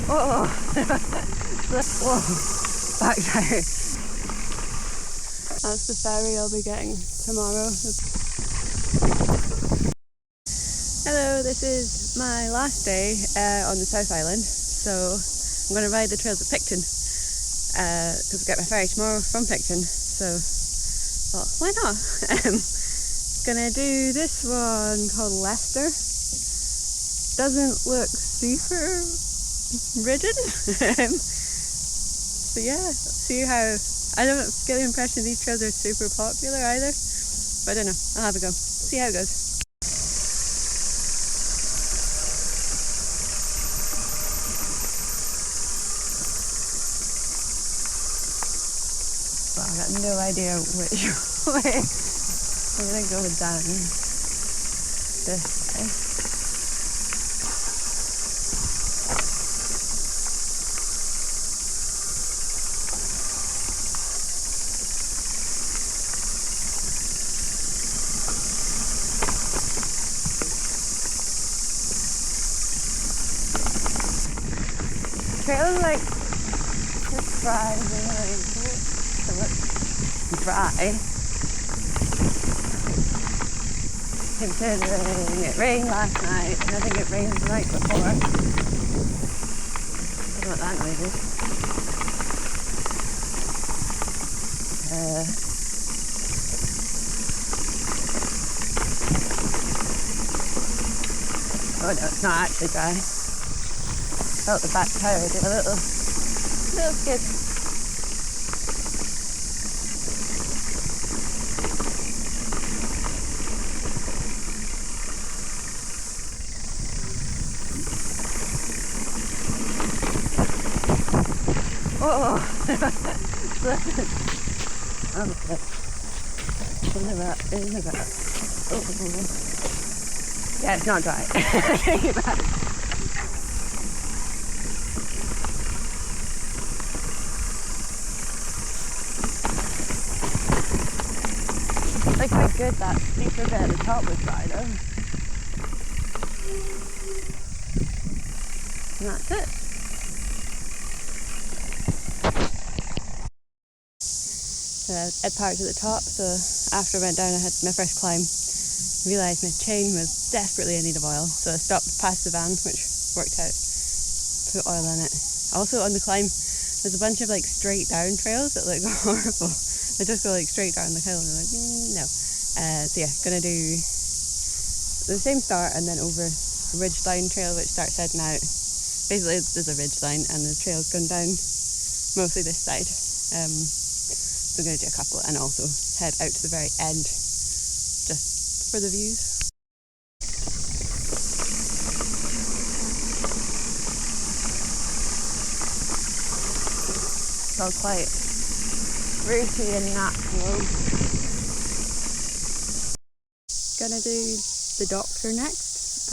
Whoa! Whoa! Back there. That's the ferry I'll be getting tomorrow. Hello, this is my last day on the South Island, so I'm going to ride the trails at Picton because I get my ferry tomorrow from Picton, so well, why not? Gonna do this one called Leicester. Doesn't look super rigid. So yeah, see how, I don't get the impression these trails are super popular either, but I don't know, I'll have a go, see how it goes. Well, I've got no idea which way. I'm gonna go down this way. Trail is like surprisingly dry, considering it rained last night and I think it rained the night before. I don't know what that noise is. Oh no, it's not actually dry. Felt the back tire do a little skid. Oh! Isn't it bad? Oh. Yeah, it's not dry. Take it back. Like quite good that steeper bit at the top was dry though. And that's it. At parked at the top, so after I went down I had my first climb. Realised my chain was desperately in need of oil, so I stopped past the van, which worked out. Put oil in it. Also on the climb, there's a bunch of like straight down trails that look horrible. They just go like straight down the hill and I'm like, no. So yeah, gonna do the same start and then over a ridge line trail which starts heading out. Basically there's a ridge line and the trail's going down mostly this side. So I'm going to do a couple and also head out to the very end just for the views. It's all quite rooty and natural. Gonna do the Doctor next,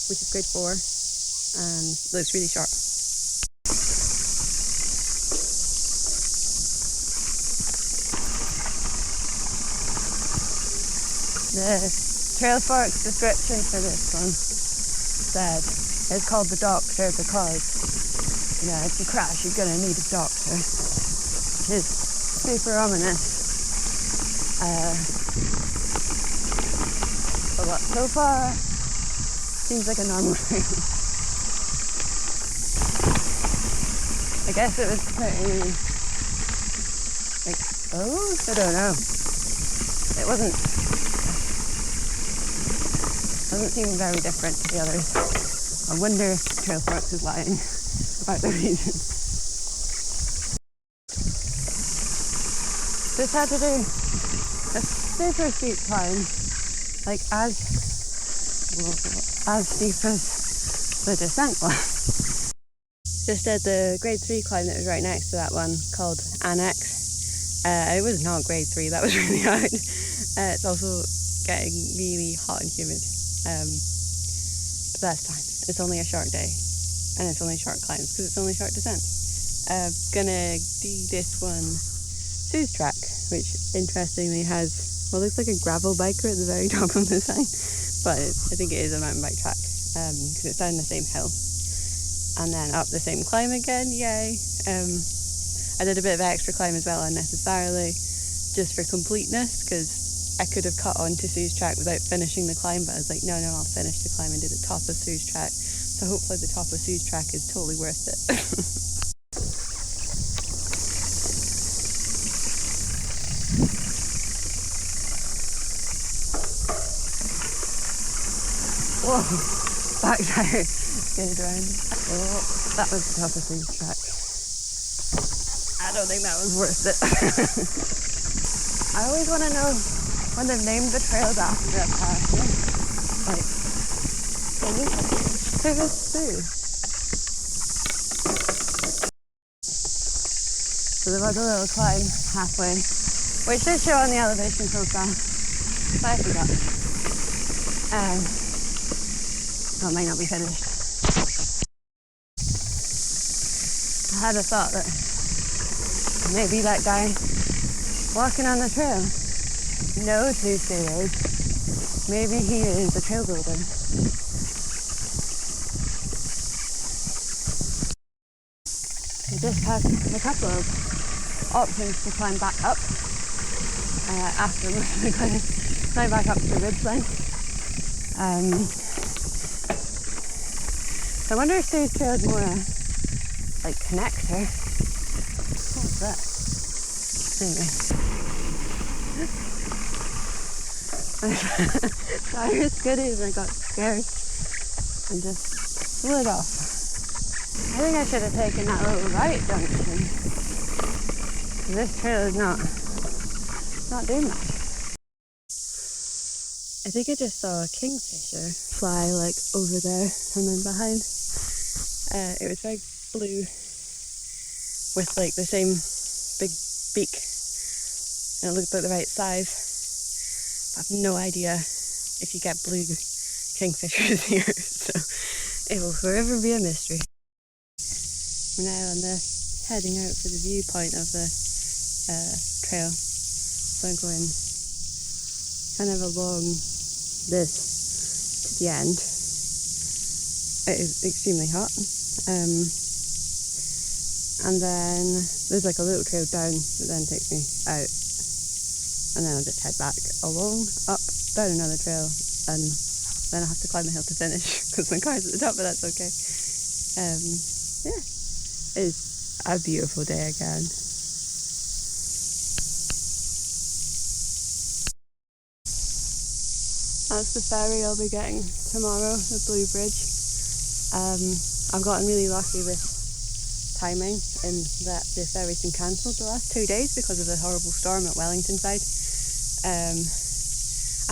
which is grade 4 and looks really sharp. The trail forks description for this one said it's called the Doctor because, you know, if you crash you're gonna need a doctor, which is super ominous. But what, so far seems like a normal trail. I guess it was pretty exposed, I don't know. It doesn't seem very different to the others. I wonder if Trail Forks is lying about the reason. Just had to do a super steep climb, like as steep as the descent was. Just did the grade 3 climb that was right next to that one called Annex. It was not grade 3, that was really hard. It's also getting really hot and humid. But that's fine. It's only a short day and it's only short climbs because it's only short descents. Gonna do this one, Sue's track, which interestingly has what looks like a gravel biker at the very top of the sign, but I think it is a mountain bike track because it's down the same hill. and then up the same climb again, yay. I did a bit of extra climb as well unnecessarily, just for completeness, because I could have cut onto Sue's track without finishing the climb, but I was like, no, I'll finish the climb and do the top of Sue's track. So hopefully the top of Sue's track is totally worth it. Whoa, back tire skidded around. Oh, that was the top of Sue's track. I don't think that was worth it. I always want to know when they've named the trails after a person. Like, who is Sue? So there was a little climb halfway, which did show on the elevation profile, but I forgot. So it might not be finished. I had a thought that maybe that guy walking on the trail knows who Sue is. Maybe he is a trail builder. I just had a couple of options to climb back up after most of the climb back up to the ridgeline. So I wonder if Sue's trail is more like connector. What was that? Anyway. I was skidded and I got scared and just slid off. I think I should have taken that little right junction. This trail is not doing much. I think I just saw a kingfisher fly like over there and then behind. It was very blue with like the same big beak, and it looked like the right size. I have no idea if you get blue kingfishers here, so it will forever be a mystery. We're now on the heading out for the viewpoint of the trail, so I'm going kind of along this to the end. It is extremely hot, and then there's like a little trail down that then takes me out, and then I'll just head back along, up, down another trail, and then I have to climb the hill to finish because my car's at the top, but that's okay. Yeah, it's a beautiful day again. That's the ferry I'll be getting tomorrow, the Blue Bridge. I've gotten really lucky with timing in that the ferry's been cancelled the last 2 days because of the horrible storm at Wellington side. And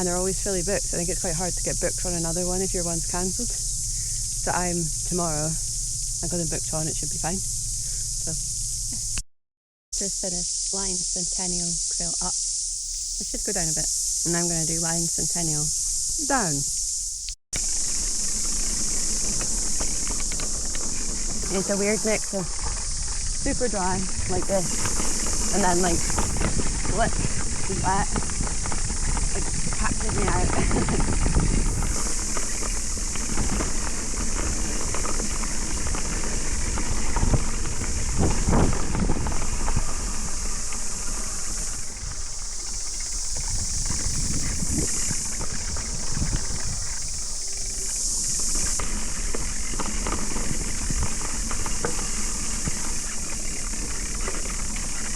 they're always fully booked. I think it's quite hard to get booked on another one if your one's cancelled. So I'm tomorrow, and because I'm booked on, it should be fine. So, yeah. Just finished line Centennial trail up. I should go down a bit. And I'm going to do line Centennial down. It's a weird mix of super dry, like this, and then like slick, wet, like catches me out.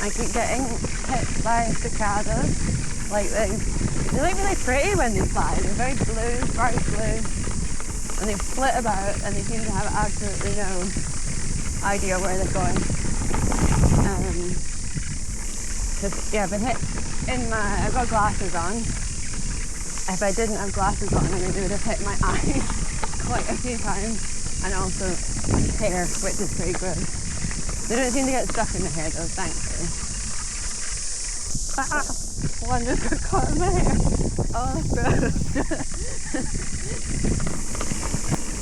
I keep getting hit by cicadas like these. They look really pretty when they fly. They're very blue, bright blue, and they flit about and they seem to have absolutely no idea where they're going. Yeah, I've been hit in I've got glasses on. If I didn't have glasses on, I would have hit my eye quite a few times, and also hair, which is pretty gross. They don't seem to get stuck in the hair though, thankfully. One just got caught in my hair. Oh, that's gross.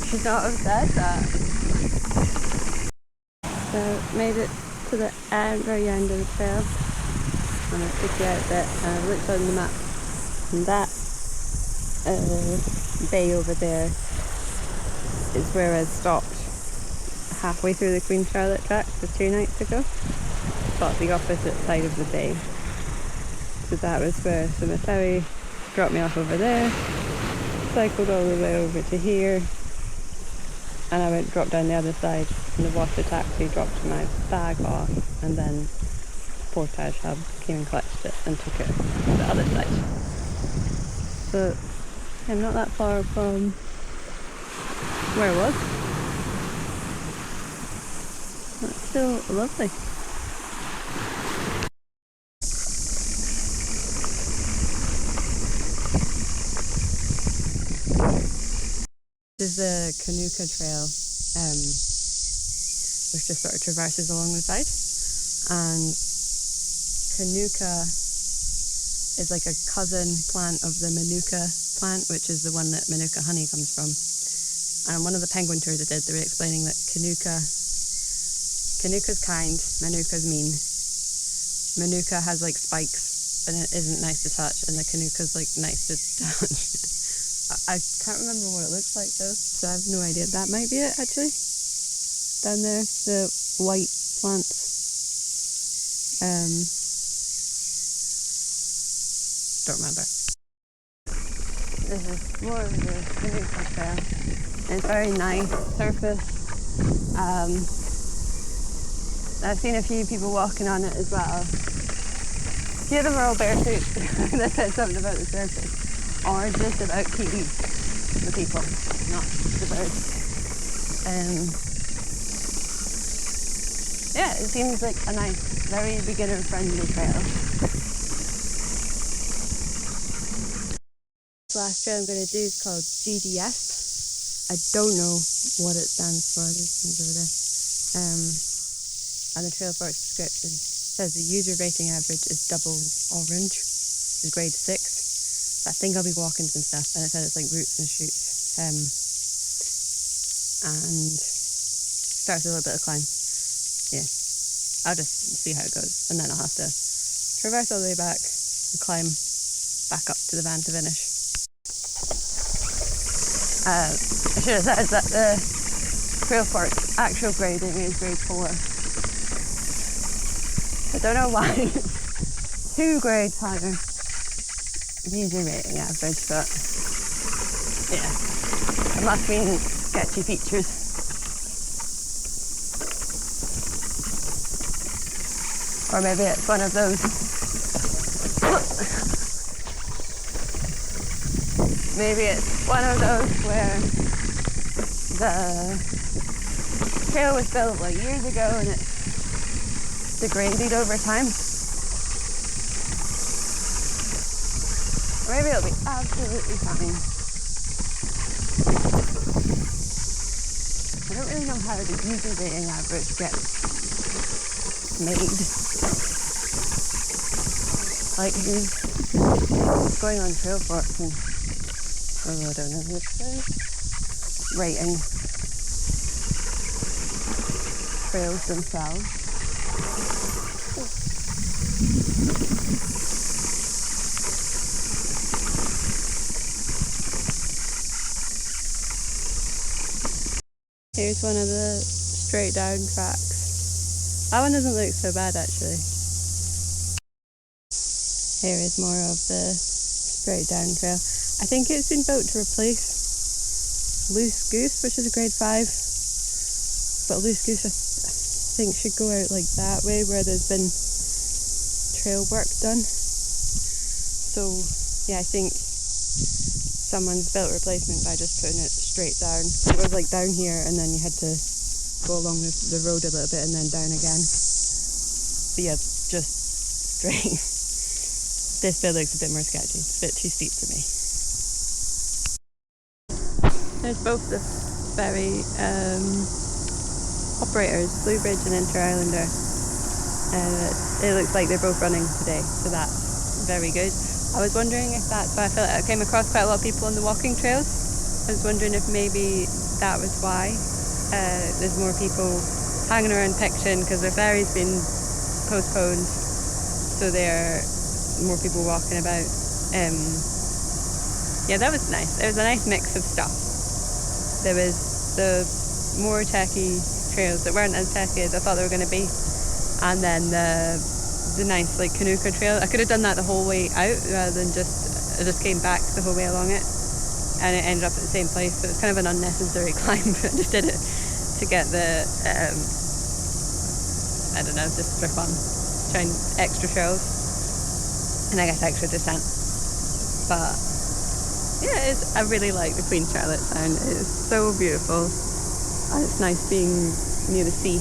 She's not upset that. So, made it to the very end of the trail. I'm going to stick you out a bit. I've looked on the map, and that bay over there is where I stopped halfway through the Queen Charlotte track just 2 nights ago, but the opposite side of the bay. So that was where, so my ferry dropped me off over there, cycled all the way over to here, and I dropped down the other side, and the water taxi dropped my bag off, and then Portage Hub came and collected it and took it to the other side. So I'm not that far from where I was. That's still lovely. This is the Kanuka Trail, which just sort of traverses along the side. And Kanuka is like a cousin plant of the Manuka plant, which is the one that Manuka honey comes from. And one of the penguin tours I did, they were explaining that Kanuka's kind, Manuka's mean. Manuka has like spikes and it isn't nice to touch, and the Kanuka's like nice to touch. I can't remember what it looks like though, so I have no idea. That might be it actually. Down there, the white plants. Don't remember. This is more of the Kanuka trail. It's very nice surface. I've seen a few people walking on it as well. A few of them are all barefoot. They said something about the surface. Or just about kiwis, the people, not the birds. Yeah, it seems like a nice, very beginner-friendly trail. The last trail I'm going to do is called G.D.S. I don't know what it stands for. There's things over there. And the trail for its description says the user rating average is double orange, which is grade 6. I think I'll be walking some stuff, and it said it's like roots and shoots, and starts a little bit of climb. Yeah, I'll just see how it goes, and then I'll have to traverse all the way back and climb back up to the van to finish. I should have said that the trail for actual grading is grade 4. I don't know why it's 2 grades higher. User rating average, but yeah, it must mean sketchy features. Or maybe it's one of those. Maybe it's one of those where the trail was built like years ago and it's degraded over time. Maybe it'll be absolutely fine. I don't really know how the user rating average gets made. Like who's going on trail forks and, oh, I don't know this guy, rating trails themselves. Here's one of the straight down tracks. That one doesn't look so bad actually. Here is more of the straight down trail. I think it's been built to replace Loose Goose, which is a grade 5. But Loose Goose I think should go out like that way where there's been trail work done. So yeah, I think someone's built a replacement by just putting it straight down. It was like down here and then you had to go along the road a little bit and then down again. But yeah, just straight. This bit looks a bit more sketchy. It's a bit too steep for me. There's both the ferry operators, Blue Bridge and Inter-Islander. It looks like they're both running today, so that's very good. I was wondering if that's why I felt like I came across quite a lot of people on the walking trails. I was wondering if maybe that was why. There's more people hanging around Picton because their ferry's been postponed, so there are more people walking about. Yeah, that was nice. There was a nice mix of stuff. There was the more techie trails that weren't as pesky as I thought they were going to be. And then the nice like Kanuka trail. I could have done that the whole way out rather than I just came back the whole way along it, and it ended up at the same place. So it was kind of an unnecessary climb, but I just did it to get the I don't know, just for fun, trying extra trails and I guess extra descent. But yeah, I really like the Queen Charlotte Sound. It is so beautiful, and it's nice being near the sea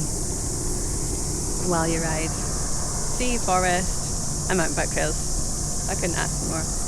while you ride. Sea, forest, and mountain bike trails. I couldn't ask for more.